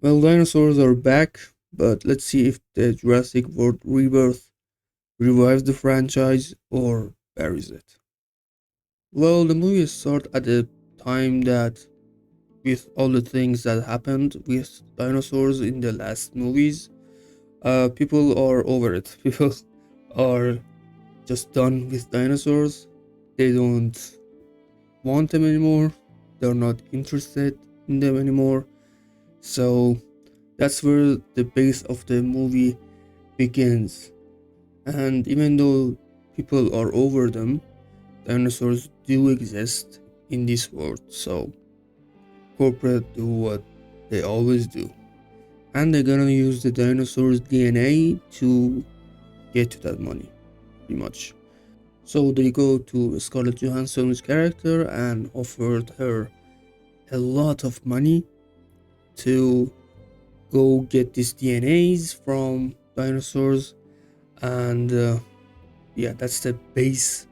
Well, dinosaurs are back, but let's see if the Jurassic World Rebirth revives the franchise or buries it. Well, the movie started at a time that, with all the things that happened with dinosaurs in the last movies, people are over it. People are just done with dinosaurs. They don't want them anymore. They're not interested in them anymore. So that's where the base of the movie begins. And even though people are over them, dinosaurs do exist in this world. So corporate do what they always do. And they're gonna use the dinosaurs' DNA to get to that money, pretty much. So they go to Scarlett Johansson's character and offered her a lot of money to go get these DNAs from dinosaurs. And yeah, that's the base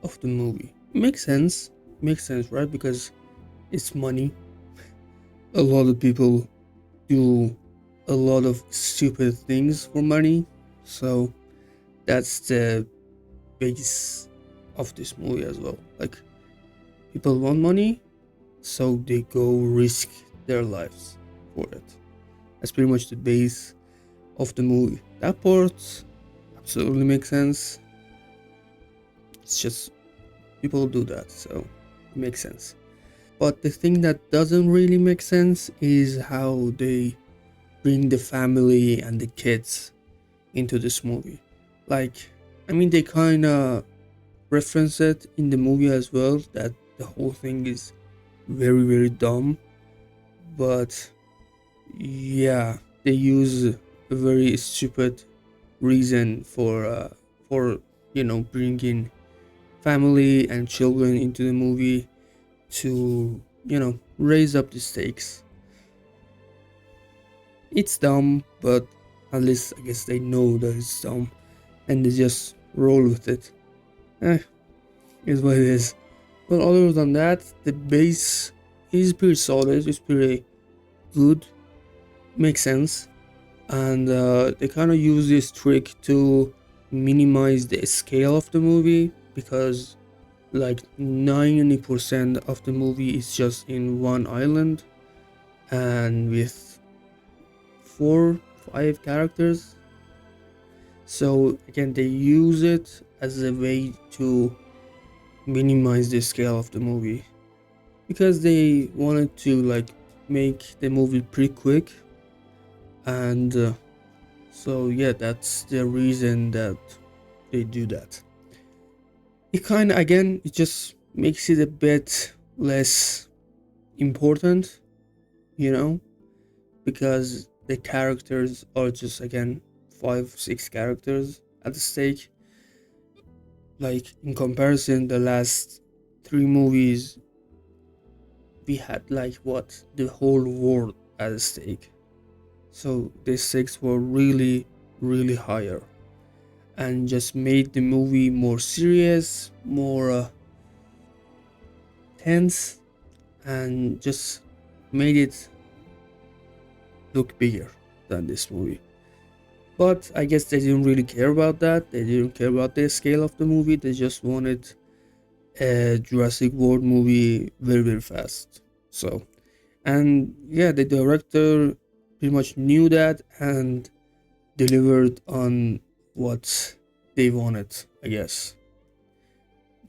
of the movie. Makes sense, right? Because it's money. A lot of people do a lot of stupid things for money. So that's the base of this movie as well. Like, people want money, so they go risk their lives for it. That's pretty much the base of the movie. That part absolutely makes sense. It's just people do that, so it makes sense. But the thing that doesn't really make sense is how they bring the family and the kids into this movie. Like, I mean, they kind of reference it in the movie as well, that the whole thing is very, very dumb. But yeah, they use a very stupid reason for bringing family and children into the movie to raise up the stakes. It's dumb, but at least I guess they know that it's dumb and they just roll with it. Eh, is what it is. But other than that, the base is pretty solid. It's pretty good. Makes sense. And they kind of use this trick to minimize the scale of the movie because like 90% of the movie is just in one island and with 4 5 characters. So again, they use it as a way to minimize the scale of the movie because they wanted to like make the movie pretty quick. And so yeah, that's the reason that they do that. It kind of, again, it just makes it a bit less important, you know, because the characters are just, again, 5 6 characters at the stake. Like, in comparison, the last 3 movies, we had like what, the whole world at stake. So the stakes were really, really higher and just made the movie more serious, more tense, and just made it look bigger than this movie. But I guess they didn't really care about that. They didn't care about the scale of the movie. They just wanted a Jurassic World movie very, very fast. So, and yeah, the director pretty much knew that and delivered on what they wanted, I guess.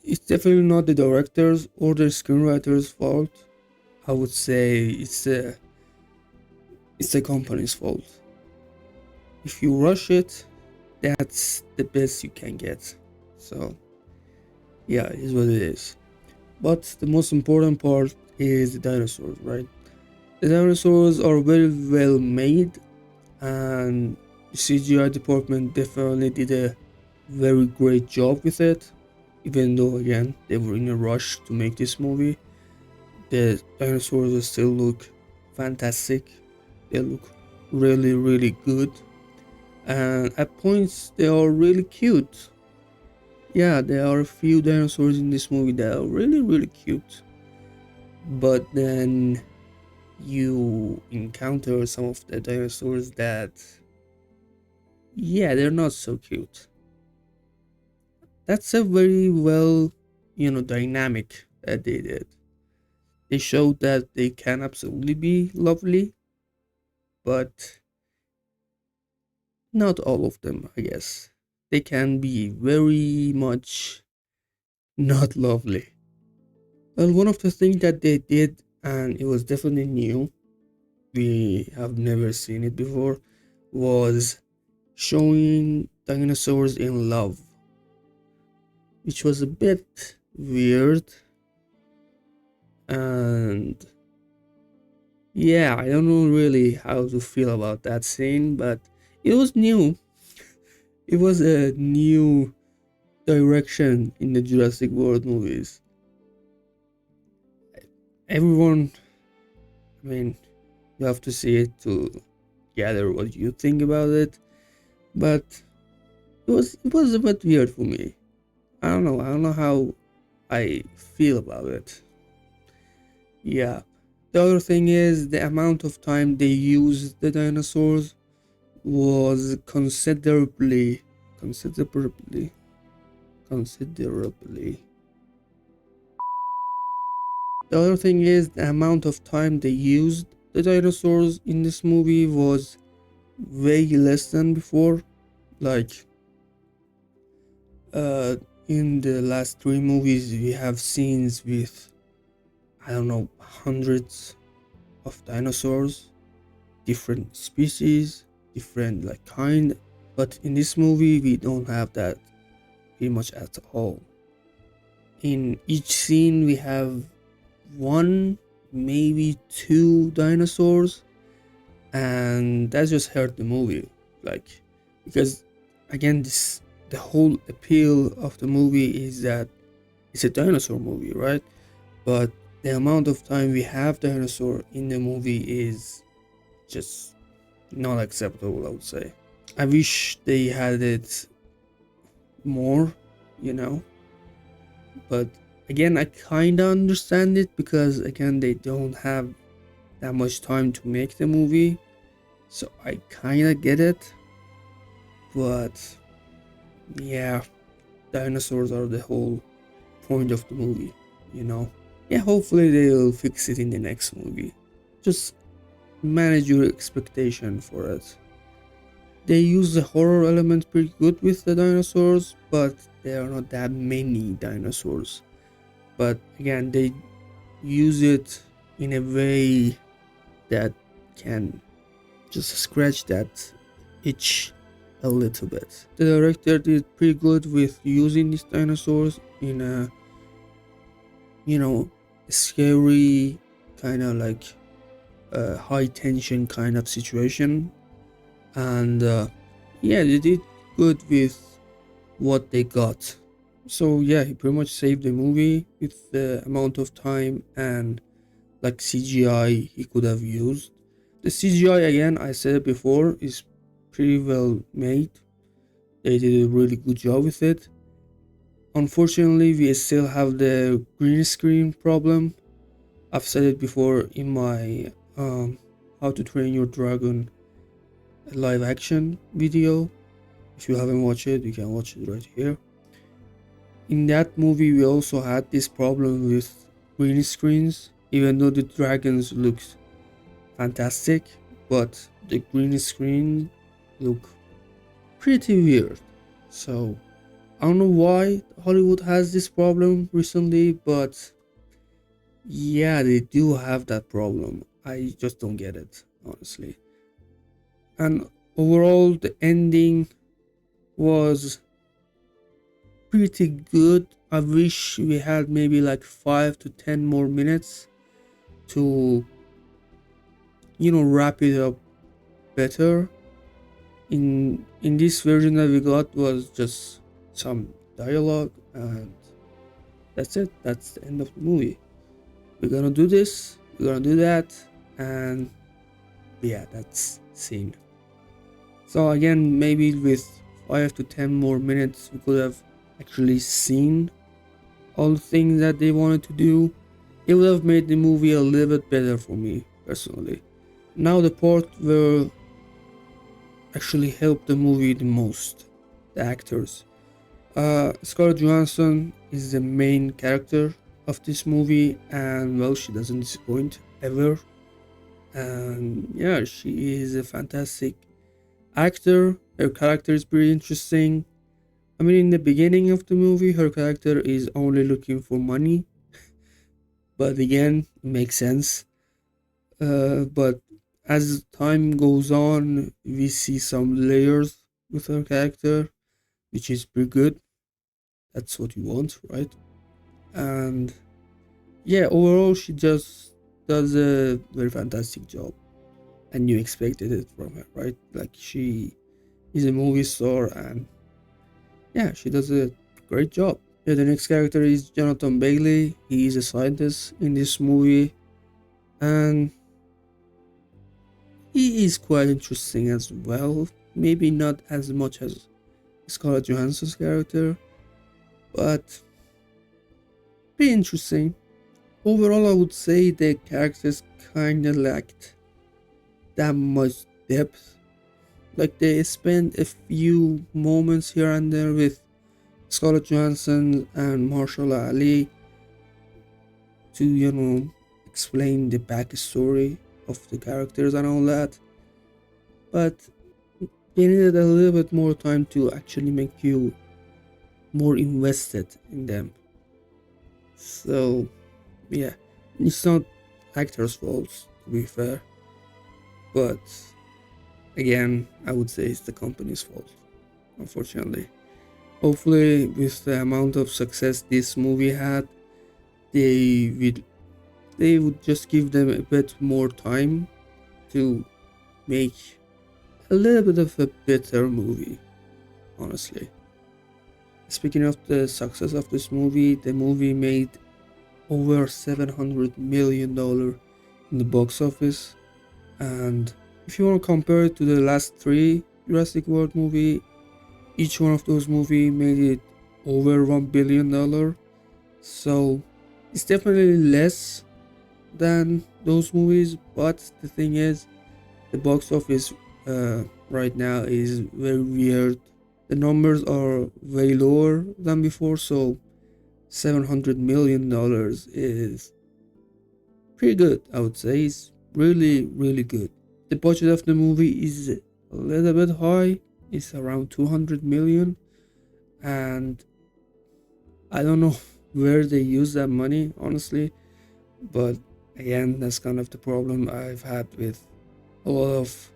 It's definitely not the director's or the screenwriter's fault. I would say it's the company's fault. If you rush it, that's the best you can get. So yeah, it is what it is. But the most important part is the dinosaurs, right? The dinosaurs are very well made, and the CGI department definitely did a very great job with it. Even though, again, they were in a rush to make this movie, the dinosaurs still look fantastic. They look really, really good, and at points they are really cute. Yeah, there are a few dinosaurs in this movie that are really, really cute. But then you encounter some of the dinosaurs that, yeah, they're not so cute. That's a very well, dynamic that they did. They showed that they can absolutely be lovely, but not all of them, I guess. They can be very much not lovely. Well, one of the things that they did, and it was definitely new, we have never seen it before, was showing dinosaurs in love, which was a bit weird. And yeah, I don't know really how to feel about that scene, but it was new. It was a new direction in the Jurassic World movies. Everyone, I mean, you have to see it to gather what you think about it, but it was a bit weird for me. I don't know how I feel about it. Yeah. The other thing is the amount of time they used the dinosaurs was considerably. The other thing is the amount of time they used the dinosaurs in this movie was way less than before. Like, uh, in the last three movies, we have scenes with, I don't know, hundreds of dinosaurs, different species, different like kind. But in this movie, we don't have that pretty much at all. In each scene, we have one, maybe two dinosaurs, and that just hurt the movie. Like, because again, this the whole appeal of the movie is that it's a dinosaur movie, right? But the amount of time we have dinosaur in the movie is just not acceptable, I would say. I wish they had it more, you know. But again, I kind of understand it because again, they don't have that much time to make the movie, so I kind of get it. But yeah, dinosaurs are the whole point of the movie, you know. Yeah, hopefully they'll fix it in the next movie. Just manage your expectation for it. They use the horror element pretty good with the dinosaurs, but there are not that many dinosaurs. But again, they use it in a way that can just scratch that itch a little bit. The director did pretty good with using these dinosaurs in a, scary kind of like high tension kind of situation. And yeah, they did good with what they got. So yeah, he pretty much saved the movie with the amount of time and like CGI he could have used. The CGI, again, I said it before, is pretty well made. They did a really good job with it. Unfortunately, we still have the green screen problem. I've said it before in my How to Train Your Dragon live action video. If you haven't watched it, you can watch it right here. In that movie, we also had this problem with green screens, even though the dragons looked fantastic, but the green screen look pretty weird. So I don't know why Hollywood has this problem recently, but yeah, they do have that problem. I just don't get it, honestly. And overall, the ending was pretty good. I wish we had maybe like 5 to 10 more minutes to, wrap it up better. In this version that we got was just some dialogue, and that's it. That's the end of the movie. We're gonna do this, we're gonna do that, and yeah, that's scene. So again, maybe with 5 to 10 more minutes, we could have actually seen all the things that they wanted to do. It would have made the movie a little bit better for me personally. Now the part where actually helped the movie the most, the actors. Scarlett Johansson is the main character of this movie, and well, she doesn't disappoint ever. And yeah, she is a fantastic actor. Her character is pretty interesting. I mean, in the beginning of the movie, her character is only looking for money, but again, it makes sense. But as time goes on, we see some layers with her character, which is pretty good. That's what you want, right? And yeah, overall, she just does a very fantastic job, and you expected it from her, right? Like, she is a movie star, and yeah, she does a great job. Yeah, the next character is Jonathan Bailey. He is a scientist in this movie, and he is quite interesting as well. Maybe not as much as Scarlett Johansson's character, but pretty interesting. Overall, I would say the characters kinda lacked that much depth. Like, they spent a few moments here and there with Scarlett Johansson and Marshall Ali to, explain the backstory of the characters and all that. But they needed a little bit more time to actually make you more invested in them. So, yeah, it's not actors' fault, to be fair. But again, I would say it's the company's fault, unfortunately. Hopefully, with the amount of success this movie had, they would they would just give them a bit more time to make a little bit of a better movie, honestly. Speaking of the success of this movie, the movie made over $700 million in the box office, and if you want to compare it to the last three Jurassic World movie, each one of those movies made it over $1 billion. So it's definitely less than those movies, but the thing is, the box office right now is very weird. The numbers are way lower than before, so $700 million is pretty good, I would say. It's really, really good. The budget of the movie is a little bit high, it's around 200 million, and I don't know where they use that money, honestly, but again, that's kind of the problem I've had with a lot of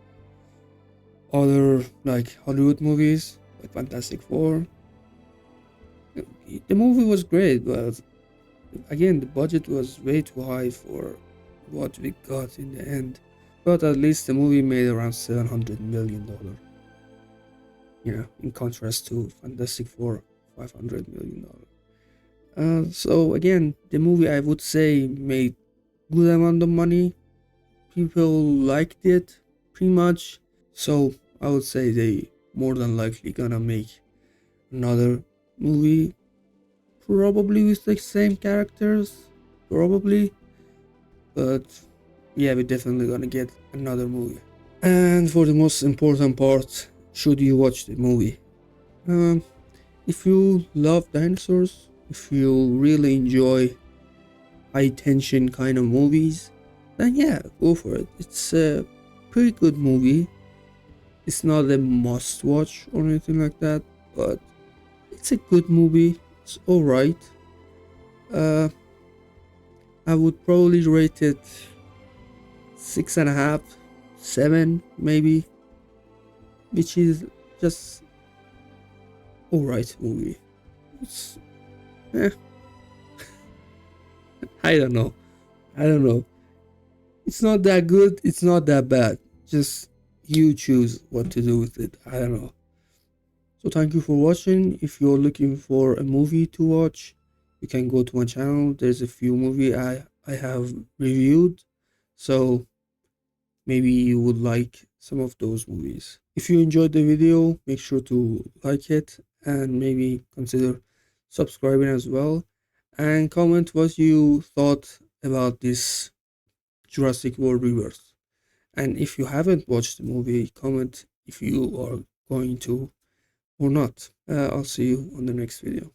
other like Hollywood movies, like Fantastic Four. The movie was great, but again, the budget was way too high for what we got in the end. But at least the movie made around $700 million. In contrast to Fantastic Four, $500 million. So again, the movie, I would say, made good amount of money. People liked it pretty much. So I would say they more than likely gonna make another movie, probably with the same characters, probably. But yeah, we're definitely gonna get another movie. And for the most important part, should you watch the movie? Um, if you love dinosaurs, if you really enjoy high tension kind of movies, then yeah, go for it. It's a pretty good movie. It's not a must watch or anything like that, but it's a good movie. It's alright. Uh, I would probably rate it 6.5, 7 maybe, which is just alright movie. It's, eh, I don't know. I don't know. It's not that good. It's not that bad. Just you choose what to do with it. I don't know. So thank you for watching. If you're looking for a movie to watch, you can go to my channel. There's a few movie I have reviewed. So maybe you would like some of those movies. If you enjoyed the video, make sure to like it and maybe consider subscribing as well. And comment what you thought about this Jurassic World Rebirth. And if you haven't watched the movie, comment if you are going to or not. I'll see you on the next video.